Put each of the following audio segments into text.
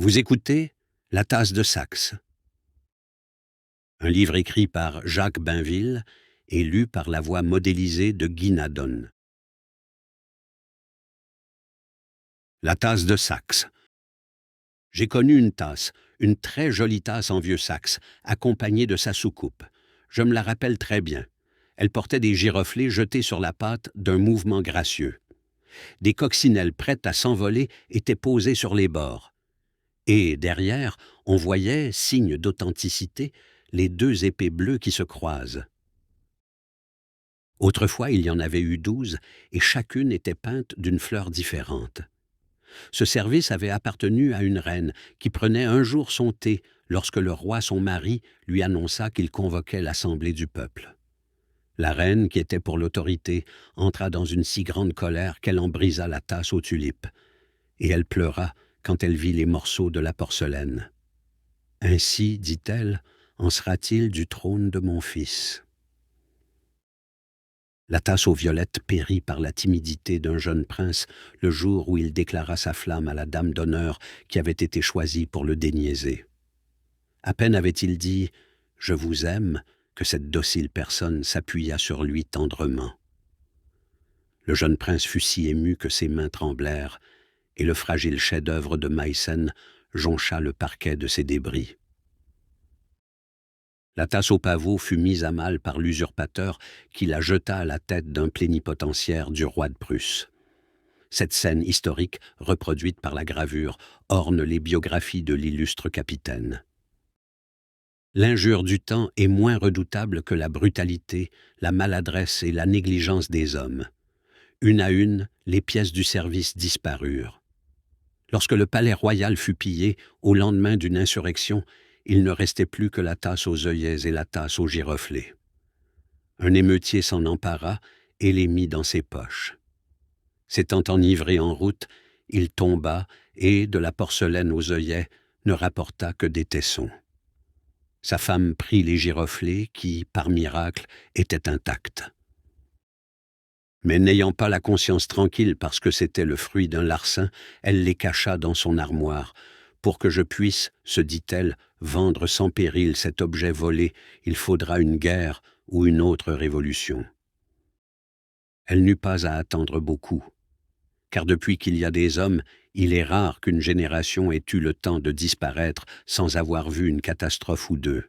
Vous écoutez La tasse de Saxe, un livre écrit par Jacques Bainville et lu par la voix modélisée de Guy Nadon. La tasse de Saxe. J'ai connu une tasse, une très jolie tasse en vieux Saxe, accompagnée de sa soucoupe. Je me la rappelle très bien. Elle portait des giroflées jetés sur la pâte d'un mouvement gracieux. Des coccinelles prêtes à s'envoler étaient posées sur les bords. Et derrière, on voyait, signe d'authenticité, les deux épées bleues qui se croisent. Autrefois, il y en avait eu 12, et chacune était peinte d'une fleur différente. Ce service avait appartenu à une reine qui prenait un jour son thé lorsque le roi, son mari, lui annonça qu'il convoquait l'assemblée du peuple. La reine, qui était pour l'autorité, entra dans une si grande colère qu'elle en brisa la tasse aux tulipes, et elle pleura quand elle vit les morceaux de la porcelaine. « Ainsi, dit-elle, en sera-t-il du trône de mon fils. » La tasse aux violettes périt par la timidité d'un jeune prince le jour où il déclara sa flamme à la dame d'honneur qui avait été choisie pour le déniaiser. À peine avait-il dit « Je vous aime » que cette docile personne s'appuya sur lui tendrement. Le jeune prince fut si ému que ses mains tremblèrent, et le fragile chef-d'œuvre de Meissen joncha le parquet de ses débris. La tasse au pavot fut mise à mal par l'usurpateur qui la jeta à la tête d'un plénipotentiaire du roi de Prusse. Cette scène historique, reproduite par la gravure, orne les biographies de l'illustre capitaine. L'injure du temps est moins redoutable que la brutalité, la maladresse et la négligence des hommes. Une à une, les pièces du service disparurent. Lorsque le palais royal fut pillé, au lendemain d'une insurrection, il ne restait plus que la tasse aux œillets et la tasse aux giroflées. Un émeutier s'en empara et les mit dans ses poches. S'étant enivré en route, il tomba et, de la porcelaine aux œillets, ne rapporta que des tessons. Sa femme prit les giroflées qui, par miracle, étaient intactes. Mais n'ayant pas la conscience tranquille parce que c'était le fruit d'un larcin, elle les cacha dans son armoire. Pour que je puisse, se dit-elle, vendre sans péril cet objet volé, il faudra une guerre ou une autre révolution. Elle n'eut pas à attendre beaucoup, car depuis qu'il y a des hommes, il est rare qu'une génération ait eu le temps de disparaître sans avoir vu une catastrophe ou deux.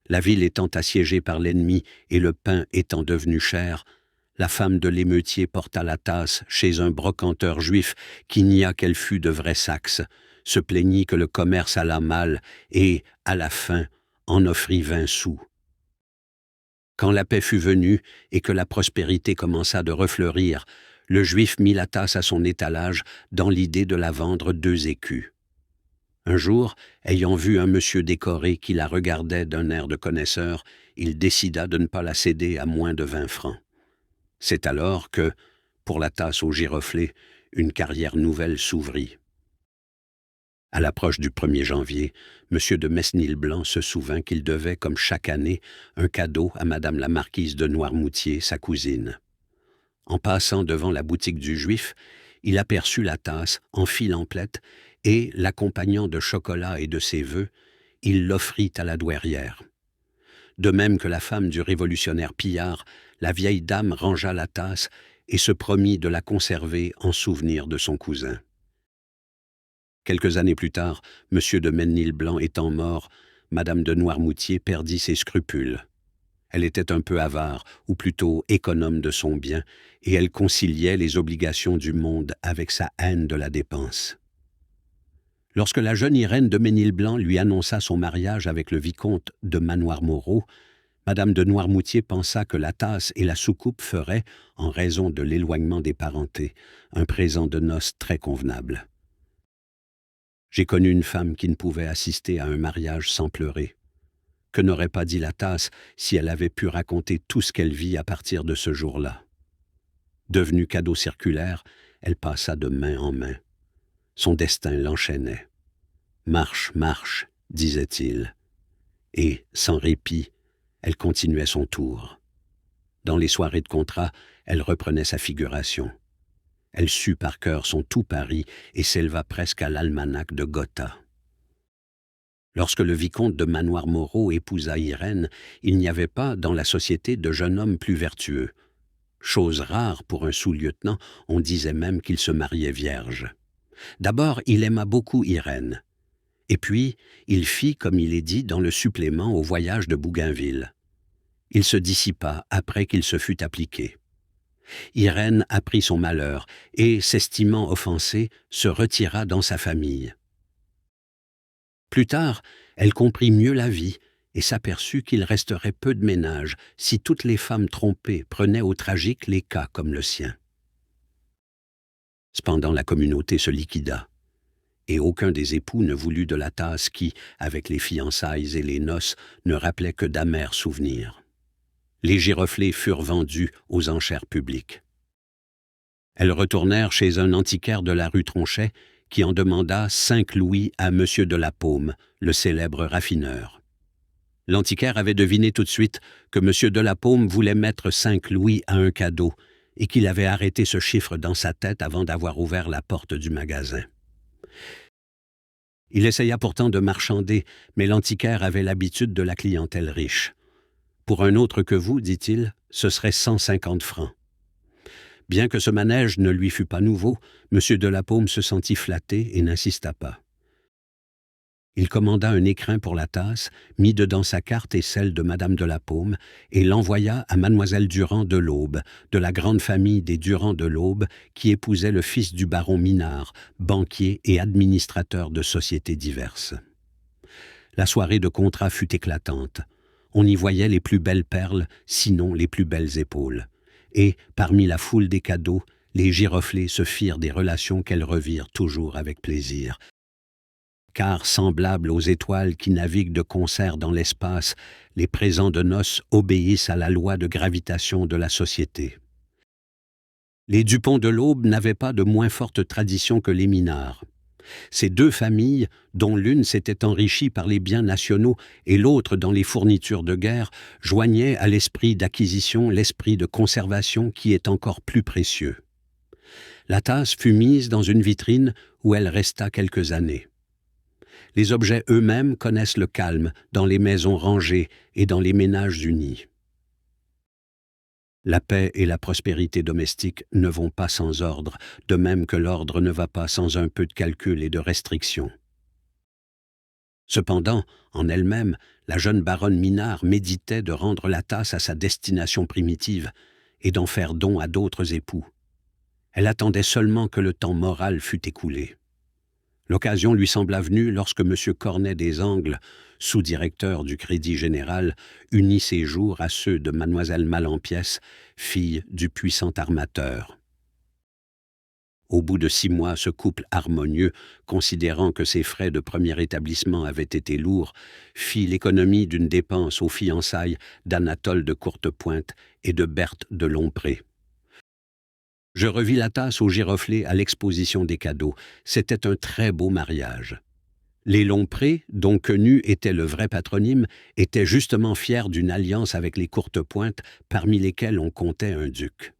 La ville étant assiégée par l'ennemi et le pain étant devenu cher, la femme de l'émeutier porta la tasse chez un brocanteur juif qui nia qu'elle fût de vrai Saxe, se plaignit que le commerce alla mal et, à la fin, en offrit 20 sous. Quand la paix fut venue et que la prospérité commença de refleurir, le juif mit la tasse à son étalage dans l'idée de la vendre 2 écus. Un jour, ayant vu un monsieur décoré qui la regardait d'un air de connaisseur, il décida de ne pas la céder à moins de 20 francs. C'est alors que, pour la tasse aux giroflées, une carrière nouvelle s'ouvrit. À l'approche du 1er janvier, M. de Mesnil-Blanc se souvint qu'il devait, comme chaque année, un cadeau à Madame la marquise de Noirmoutier, sa cousine. En passant devant la boutique du Juif, il aperçut la tasse en fil en plette et, l'accompagnant de chocolat et de ses vœux, il l'offrit à la douairière. De même que la femme du révolutionnaire pillard, la vieille dame rangea la tasse et se promit de la conserver en souvenir de son cousin. Quelques années plus tard, M. de Mesnil-Blanc étant mort, Madame de Noirmoutier perdit ses scrupules. Elle était un peu avare, ou plutôt économe de son bien, et elle conciliait les obligations du monde avec sa haine de la dépense. Lorsque la jeune Irène de Mesnil-Blanc lui annonça son mariage avec le vicomte de Manoir-Moreau, Madame de Noirmoutier pensa que la tasse et la soucoupe feraient, en raison de l'éloignement des parentés, un présent de noces très convenable. J'ai connu une femme qui ne pouvait assister à un mariage sans pleurer. Que n'aurait pas dit la tasse si elle avait pu raconter tout ce qu'elle vit à partir de ce jour-là? Devenue cadeau circulaire, elle passa de main en main. Son destin l'enchaînait. « Marche, marche », disait-il. Et, sans répit, elle continuait son tour. Dans les soirées de contrat, elle reprenait sa figuration. Elle sut par cœur son tout Paris et s'éleva presque à l'almanach de Gotha. Lorsque le vicomte de Manoir-Moreau épousa Irène, il n'y avait pas dans la société de jeune homme plus vertueux. Chose rare pour un sous-lieutenant, on disait même qu'il se mariait vierge. D'abord, il aima beaucoup Irène. Et puis, il fit, comme il est dit, dans le supplément au voyage de Bougainville. Il se dissipa après qu'il se fut appliqué. Irène apprit son malheur et, s'estimant offensée, se retira dans sa famille. Plus tard, elle comprit mieux la vie et s'aperçut qu'il resterait peu de ménages si toutes les femmes trompées prenaient au tragique les cas comme le sien. Cependant, la communauté se liquida, et aucun des époux ne voulut de la tasse qui, avec les fiançailles et les noces, ne rappelait que d'amers souvenirs. Les giroflées furent vendus aux enchères publiques. Elles retournèrent chez un antiquaire de la rue Tronchet qui en demanda 5 louis à M. de la Paume, le célèbre raffineur. L'antiquaire avait deviné tout de suite que M. de la Paume voulait mettre 5 louis à un cadeau et qu'il avait arrêté ce chiffre dans sa tête avant d'avoir ouvert la porte du magasin. Il essaya pourtant de marchander, mais l'antiquaire avait l'habitude de la clientèle riche. « Pour un autre que vous, dit-il, ce serait 150 francs. » Bien que ce manège ne lui fût pas nouveau, M. de la Paume se sentit flatté et n'insista pas. Il commanda un écrin pour la tasse, mit dedans sa carte et celle de Madame de la Paume, et l'envoya à Mademoiselle Durand de l'Aube, de la grande famille des Durand de l'Aube, qui épousait le fils du baron Minard, banquier et administrateur de sociétés diverses. La soirée de contrat fut éclatante. On y voyait les plus belles perles, sinon les plus belles épaules. Et, parmi la foule des cadeaux, les giroflées se firent des relations qu'elles revirent toujours avec plaisir. Car, semblables aux étoiles qui naviguent de concert dans l'espace, les présents de noces obéissent à la loi de gravitation de la société. Les Dupont de l'Aube n'avaient pas de moins forte tradition que les Minard. Ces 2 familles, dont l'une s'était enrichie par les biens nationaux et l'autre dans les fournitures de guerre, joignaient à l'esprit d'acquisition l'esprit de conservation qui est encore plus précieux. La tasse fut mise dans une vitrine où elle resta quelques années. Les objets eux-mêmes connaissent le calme dans les maisons rangées et dans les ménages unis. La paix et la prospérité domestique ne vont pas sans ordre, de même que l'ordre ne va pas sans un peu de calcul et de restriction. Cependant, en elle-même, la jeune baronne Minard méditait de rendre la tasse à sa destination primitive et d'en faire don à d'autres époux. Elle attendait seulement que le temps moral fût écoulé. L'occasion lui sembla venue lorsque M. Cornet des Angles, sous-directeur du Crédit Général, unit ses jours à ceux de Mlle Malempiès, fille du puissant armateur. Au bout de 6 mois, ce couple harmonieux, considérant que ses frais de premier établissement avaient été lourds, fit l'économie d'une dépense aux fiançailles d'Anatole de Courtepointe et de Berthe de Lompré. Je revis la tasse aux giroflées à l'exposition des cadeaux. C'était un très beau mariage. Les Lompré, dont Quenu était le vrai patronyme, étaient justement fiers d'une alliance avec les Courtepointe, parmi lesquels on comptait un duc.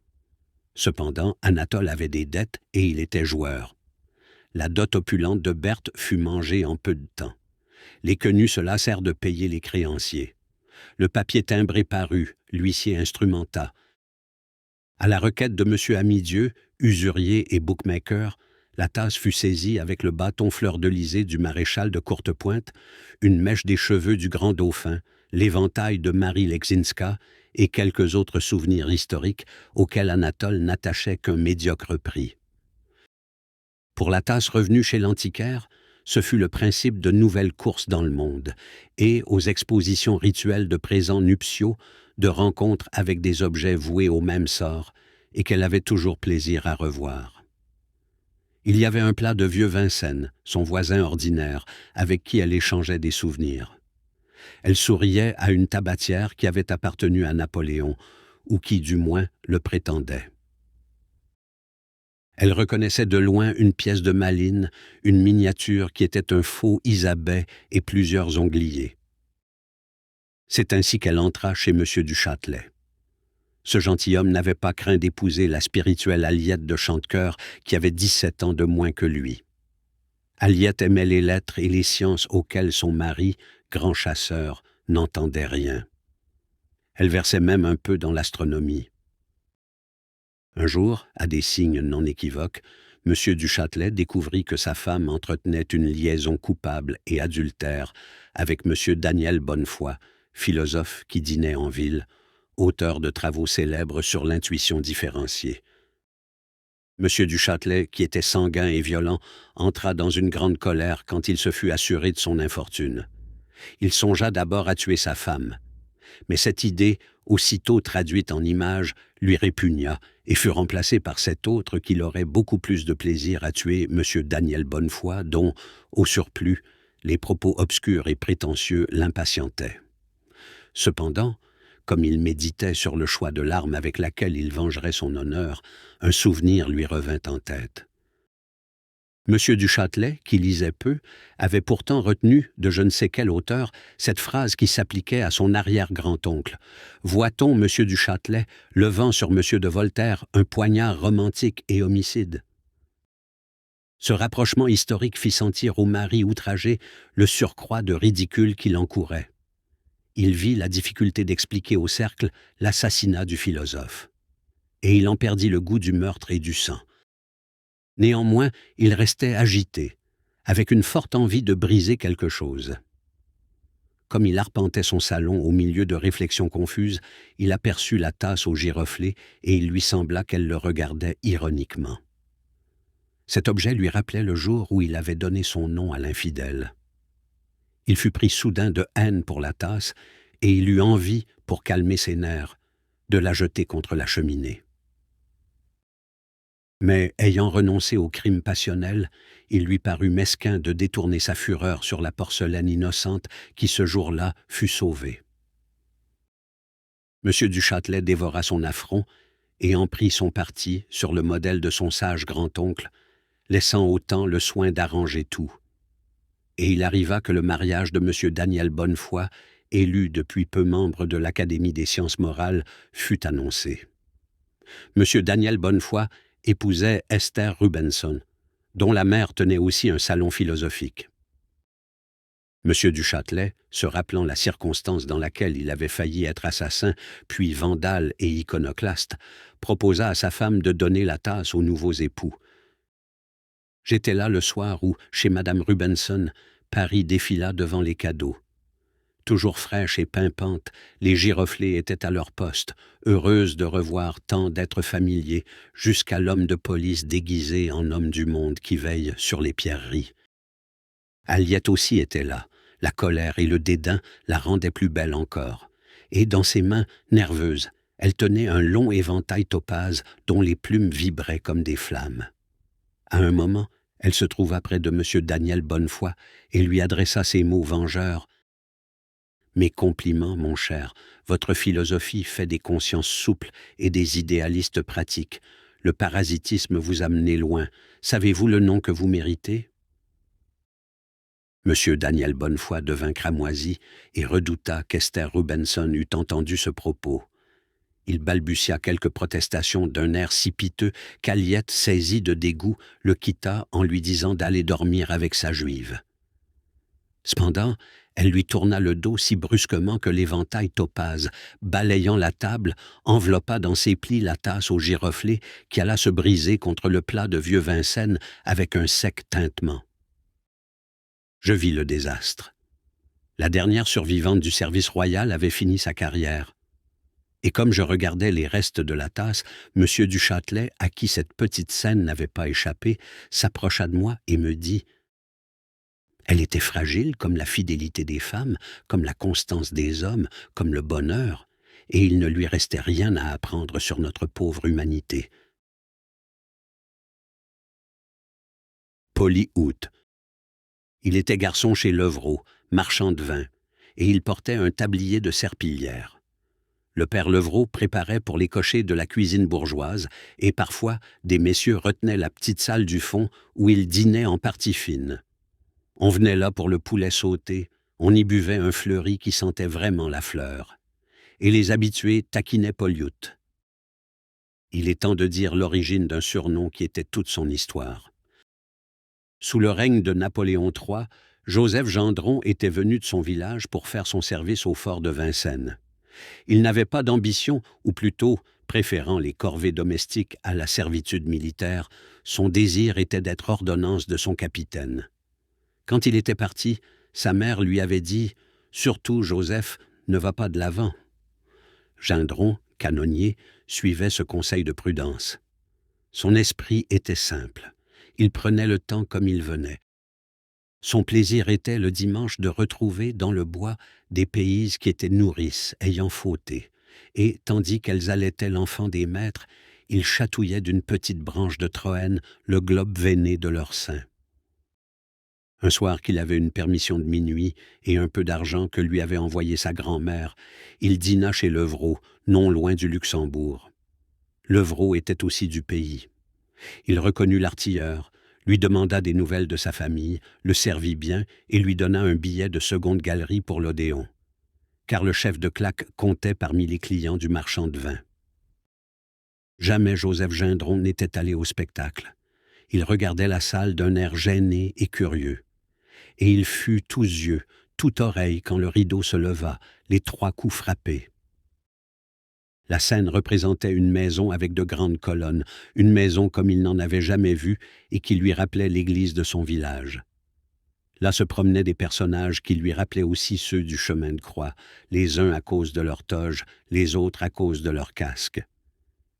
Cependant, Anatole avait des dettes et il était joueur. La dot opulente de Berthe fut mangée en peu de temps. Les Quenu se lassèrent de payer les créanciers. Le papier timbré parut, l'huissier instrumenta. À la requête de M. Amidieu, usurier et bookmaker, la tasse fut saisie avec le bâton fleur-de-lysée du maréchal de Courtepointe, une mèche des cheveux du grand dauphin, l'éventail de Marie Leczinska et quelques autres souvenirs historiques auxquels Anatole n'attachait qu'un médiocre prix. Pour la tasse revenue chez l'antiquaire, ce fut le principe de nouvelles courses dans le monde et, aux expositions rituelles de présents nuptiaux, de rencontres avec des objets voués au même sort et qu'elle avait toujours plaisir à revoir. Il y avait un plat de vieux Vincennes, son voisin ordinaire, avec qui elle échangeait des souvenirs. Elle souriait à une tabatière qui avait appartenu à Napoléon, ou qui, du moins, le prétendait. Elle reconnaissait de loin une pièce de Malines, une miniature qui était un faux Isabey et plusieurs ongliers. C'est ainsi qu'elle entra chez M. du Châtelet. Ce gentilhomme n'avait pas craint d'épouser la spirituelle Aliette de Chantecœur qui avait 17 ans de moins que lui. Aliette aimait les lettres et les sciences auxquelles son mari, grand chasseur, n'entendait rien. Elle versait même un peu dans l'astronomie. Un jour, à des signes non équivoques, M. du Châtelet découvrit que sa femme entretenait une liaison coupable et adultère avec M. Daniel Bonnefoy, philosophe qui dînait en ville, auteur de travaux célèbres sur l'intuition différenciée. M. du Châtelet, qui était sanguin et violent, entra dans une grande colère quand il se fut assuré de son infortune. Il songea d'abord à tuer sa femme. Mais cette idée, aussitôt traduite en images, lui répugna et fut remplacée par cette autre qu'il aurait beaucoup plus de plaisir à tuer M. Daniel Bonnefoy, dont, au surplus, les propos obscurs et prétentieux l'impatientaient. Cependant, comme il méditait sur le choix de l'arme avec laquelle il vengerait son honneur, un souvenir lui revint en tête. M. du Châtelet, qui lisait peu, avait pourtant retenu, de je ne sais quel auteur, cette phrase qui s'appliquait à son arrière-grand-oncle. « Voit-on, M. du Châtelet, levant sur M. de Voltaire un poignard romantique et homicide ?» Ce rapprochement historique fit sentir au mari outragé le surcroît de ridicule qui l'encourait. Il vit la difficulté d'expliquer au cercle l'assassinat du philosophe. Et il en perdit le goût du meurtre et du sang. Néanmoins, il restait agité, avec une forte envie de briser quelque chose. Comme il arpentait son salon au milieu de réflexions confuses, il aperçut la tasse aux giroflées et il lui sembla qu'elle le regardait ironiquement. Cet objet lui rappelait le jour où il avait donné son nom à l'infidèle. Il fut pris soudain de haine pour la tasse et il eut envie, pour calmer ses nerfs, de la jeter contre la cheminée. Mais, ayant renoncé au crime passionnel, il lui parut mesquin de détourner sa fureur sur la porcelaine innocente qui, ce jour-là, fut sauvée. M. du Châtelet dévora son affront et en prit son parti sur le modèle de son sage grand-oncle, laissant au temps le soin d'arranger tout. Et il arriva que le mariage de M. Daniel Bonnefoy, élu depuis peu membre de l'Académie des sciences morales, fut annoncé. M. Daniel Bonnefoy épousait Esther Rubenson, dont la mère tenait aussi un salon philosophique. M. du Châtelet, se rappelant la circonstance dans laquelle il avait failli être assassin, puis vandale et iconoclaste, proposa à sa femme de donner la tasse aux nouveaux époux. J'étais là le soir où, chez Madame Rubenson, Paris défila devant les cadeaux. Toujours fraîches et pimpantes, les giroflées étaient à leur poste, heureuses de revoir tant d'êtres familiers, jusqu'à l'homme de police déguisé en homme du monde qui veille sur les pierreries. Aliette aussi était là, la colère et le dédain la rendaient plus belle encore, et dans ses mains, nerveuses, elle tenait un long éventail topaze dont les plumes vibraient comme des flammes. À un moment, elle se trouva près de M. Daniel Bonnefoy et lui adressa ces mots vengeurs. « Mes compliments, mon cher, votre philosophie fait des consciences souples et des idéalistes pratiques. Le parasitisme vous a mené loin. Savez-vous le nom que vous méritez ?» M. Daniel Bonnefoy devint cramoisi et redouta qu'Esther Rubenson eût entendu ce propos. Il balbutia quelques protestations d'un air si piteux qu'Aliette, saisie de dégoût, le quitta en lui disant d'aller dormir avec sa juive. Cependant, elle lui tourna le dos si brusquement que l'éventail topaze, balayant la table, enveloppa dans ses plis la tasse aux giroflées qui alla se briser contre le plat de vieux Vincennes avec un sec tintement. Je vis le désastre. La dernière survivante du service royal avait fini sa carrière. Et comme je regardais les restes de la tasse, M. du Châtelet, à qui cette petite scène n'avait pas échappé, s'approcha de moi et me dit « Elle était fragile comme la fidélité des femmes, comme la constance des hommes, comme le bonheur, et il ne lui restait rien à apprendre sur notre pauvre humanité. » Polyhoute. Il était garçon chez Levrault, marchand de vin, et il portait un tablier de serpillière. Le père Levrault préparait pour les cochers de la cuisine bourgeoise, et parfois des messieurs retenaient la petite salle du fond où ils dînaient en partie fine. On venait là pour le poulet sauté, on y buvait un fleuri qui sentait vraiment la fleur. Et les habitués taquinaient Polyhoute. Il est temps de dire l'origine d'un surnom qui était toute son histoire. Sous le règne de Napoléon III, Joseph Gendron était venu de son village pour faire son service au fort de Vincennes. Il n'avait pas d'ambition, ou plutôt, préférant les corvées domestiques à la servitude militaire, son désir était d'être ordonnance de son capitaine. Quand il était parti, sa mère lui avait dit « Surtout, Joseph, ne va pas de l'avant ». Gendron, canonnier, suivait ce conseil de prudence. Son esprit était simple. Il prenait le temps comme il venait. Son plaisir était le dimanche de retrouver dans le bois des payses qui étaient nourrices, ayant fauté, et, tandis qu'elles allaitaient l'enfant des maîtres, il chatouillait d'une petite branche de troène le globe veiné de leur sein. Un soir qu'il avait une permission de minuit et un peu d'argent que lui avait envoyé sa grand-mère, il dîna chez Levrault, non loin du Luxembourg. Levrault était aussi du pays. Il reconnut l'artilleur, lui demanda des nouvelles de sa famille, le servit bien et lui donna un billet de seconde galerie pour l'Odéon. Car le chef de claque comptait parmi les clients du marchand de vin. Jamais Joseph Gendron n'était allé au spectacle. Il regardait la salle d'un air gêné et curieux. Et il fut tous yeux, tout oreille quand le rideau se leva, les 3 coups frappés. La scène représentait une maison avec de grandes colonnes, une maison comme il n'en avait jamais vue et qui lui rappelait l'église de son village. Là se promenaient des personnages qui lui rappelaient aussi ceux du chemin de croix, les uns à cause de leur toge, les autres à cause de leur casque.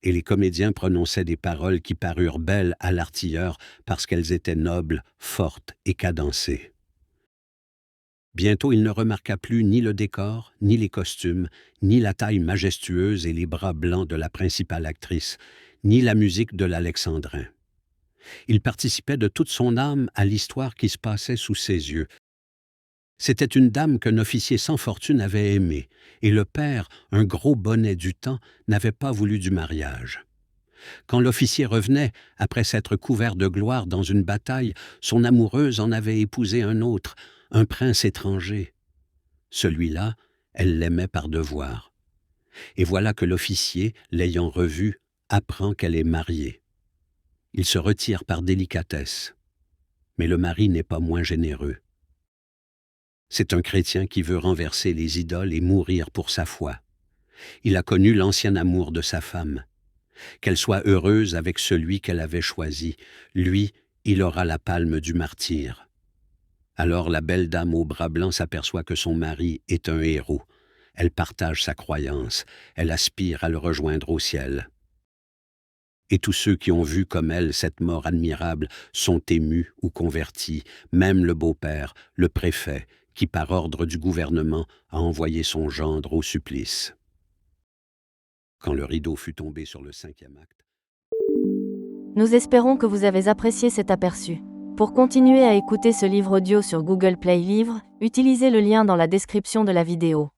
Et les comédiens prononçaient des paroles qui parurent belles à l'artilleur parce qu'elles étaient nobles, fortes et cadencées. Bientôt il ne remarqua plus ni le décor, ni les costumes, ni la taille majestueuse et les bras blancs de la principale actrice, ni la musique de l'Alexandrin. Il participait de toute son âme à l'histoire qui se passait sous ses yeux. C'était une dame qu'un officier sans fortune avait aimée, et le père, un gros bonnet du temps, n'avait pas voulu du mariage. Quand l'officier revenait, après s'être couvert de gloire dans une bataille, son amoureuse en avait épousé un autre, un prince étranger. Celui-là, elle l'aimait par devoir. Et voilà que l'officier, l'ayant revue, apprend qu'elle est mariée. Il se retire par délicatesse. Mais le mari n'est pas moins généreux. C'est un chrétien qui veut renverser les idoles et mourir pour sa foi. Il a connu l'ancien amour de sa femme. Qu'elle soit heureuse avec celui qu'elle avait choisi, lui, il aura la palme du martyr. Alors la belle dame aux bras blancs s'aperçoit que son mari est un héros. Elle partage sa croyance, elle aspire à le rejoindre au ciel. Et tous ceux qui ont vu comme elle cette mort admirable sont émus ou convertis, même le beau-père, le préfet, qui par ordre du gouvernement a envoyé son gendre au supplice. Quand le rideau fut tombé sur le 5e acte, Nous espérons que vous avez apprécié cet aperçu. Pour continuer à écouter ce livre audio sur Google Play Livres, utilisez le lien dans la description de la vidéo.